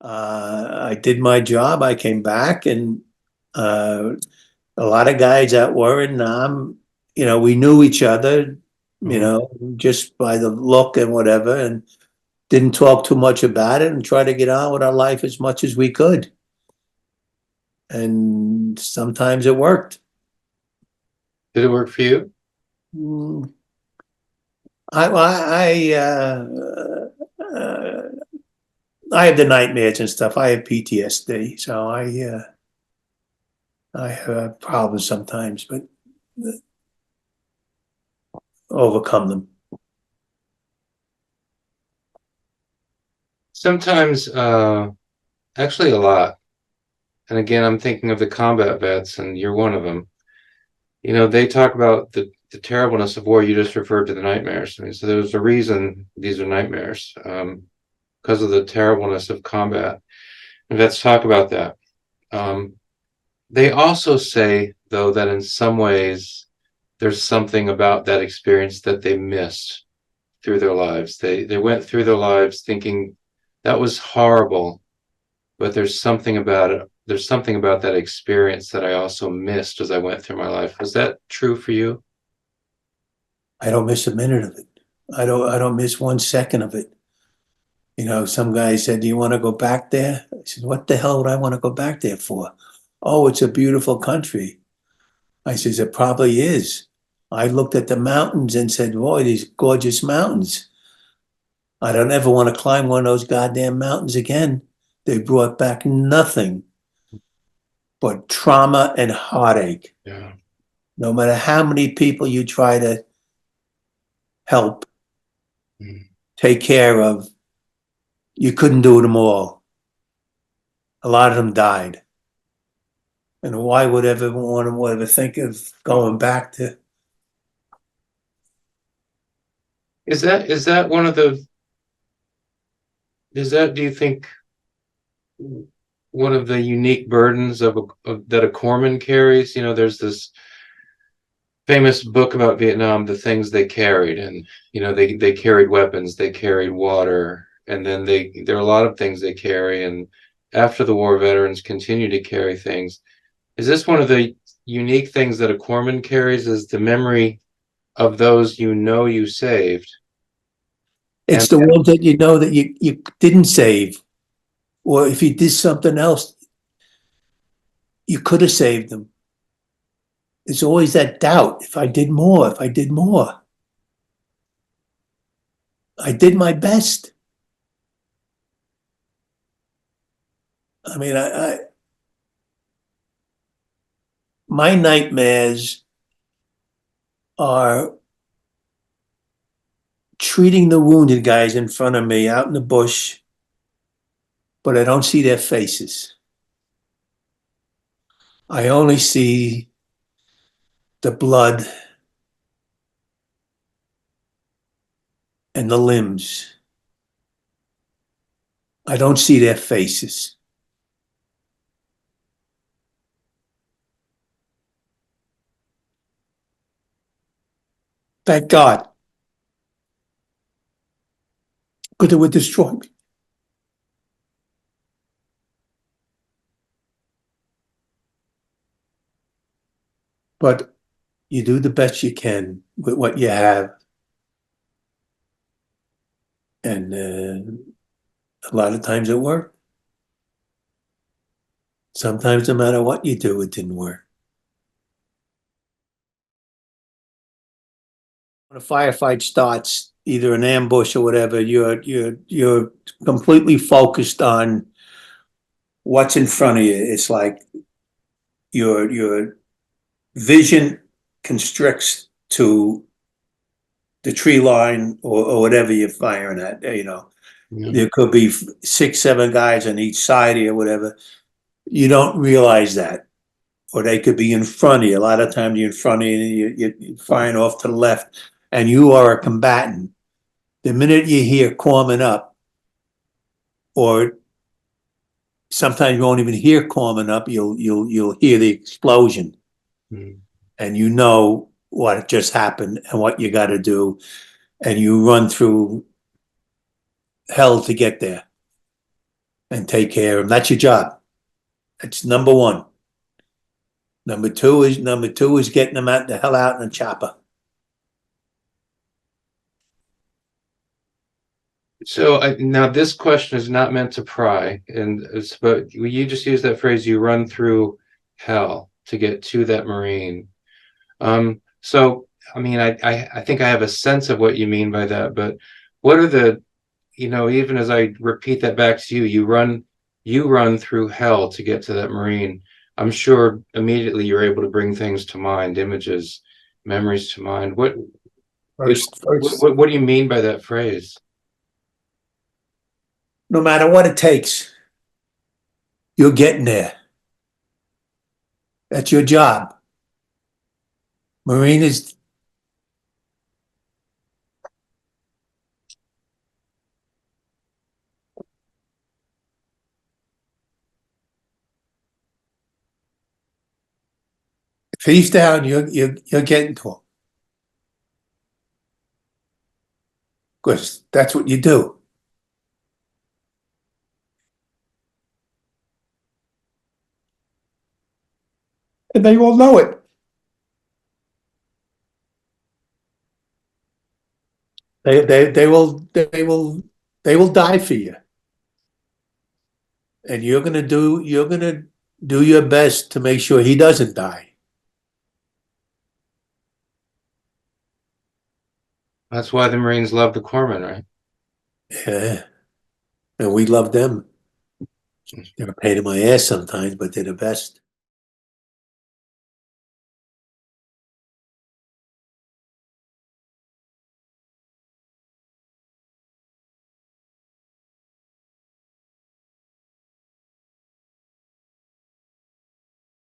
I did my job. I came back, and uh, a lot of guys that were in Nam, we knew each other, Mhm. just by the look and whatever, and didn't talk too much about it and try to get on with our life as much as we could. And sometimes it worked. Did it work for you? Mm, I have the nightmares and stuff. I have PTSD, so I have problems sometimes, but overcome them. Sometimes, actually a lot. And again, I'm thinking of the combat vets, and you're one of them. They talk about the terribleness of war. You just referred to the nightmares. I mean, so there's a reason these are nightmares, because of the terribleness of combat. And vets talk about that. Um, they also say, though, that in some ways there's something about that experience that they missed through their lives. They went through their lives thinking that was horrible, but there's something about it. There's something about that experience that I also missed as I went through my life. Was that true for you? I don't miss a minute of it. I don't miss 1 second of it. Some guy said, "Do you want to go back there?" I said, "What the hell would I want to go back there for?" "Oh, it's a beautiful country." I says, "It probably is." I looked at the mountains and said, "Boy, these gorgeous mountains. I don't ever want to climb one of those goddamn mountains again." They brought back nothing but trauma and heartache. Yeah. No matter how many people you try to help, Mm. take care of, you couldn't do them all. A lot of them died. And why would everyone would ever think of going back to? Is that one of the is that do you think one of the unique burdens that a corpsman carries? There's this famous book about Vietnam, the things they carried, and they carried weapons, they carried water, and then there are a lot of things they carry, and after the war, veterans continue to carry things. Is this one of the unique things that a corpsman carries? Is the memory of those you saved? And It's the ones that you know that you didn't save, or if you did something else, you could have saved them. There's always that doubt. If I did more, if I did more, I did my best. I mean, my nightmares are treating the wounded guys in front of me out in the bush, but I don't see their faces. I only see the blood and the limbs. I don't see their faces. Thank God, because it would destroy me. But you do the best you can with what you have. And a lot of times it worked. Sometimes no matter what you do, it didn't work. When a firefight starts, either an ambush or whatever, you're completely focused on what's in front of you. It's like your vision constricts to the tree line or whatever you're firing at. yeah, There could be 6, 7 guys on each side of you or whatever. You don't realize that. Or they could be in front of you. A lot of times you're in front of you, you're firing off to the left, and you are a combatant. The minute you hear corpsman up, or sometimes you won't even hear corpsman up, you'll hear the explosion, mm, and you know what just happened and what you got to do, and you run through hell to get there. and take care of them. That's your job. That's number one. Number two is getting them out the hell out in a chopper. So now this question is not meant to pry, but you just use that phrase, you run through hell to get to that Marine. So I mean, I think I have a sense of what you mean by that, but what are the, even as I repeat that back to you, you run through hell to get to that Marine. I'm sure immediately you're able to bring things to mind, images, memories to mind. First, What do you mean by that phrase? no matter what it takes, you're getting there. That's your job. Marine is, if he's down, you're getting to him. Because that's what you do. And they all know it. They will die for you. And you're gonna do your best to make sure he doesn't die. That's why the Marines love the corpsman, right? Yeah. And we love them. They're a pain in my ass sometimes, but they're the best.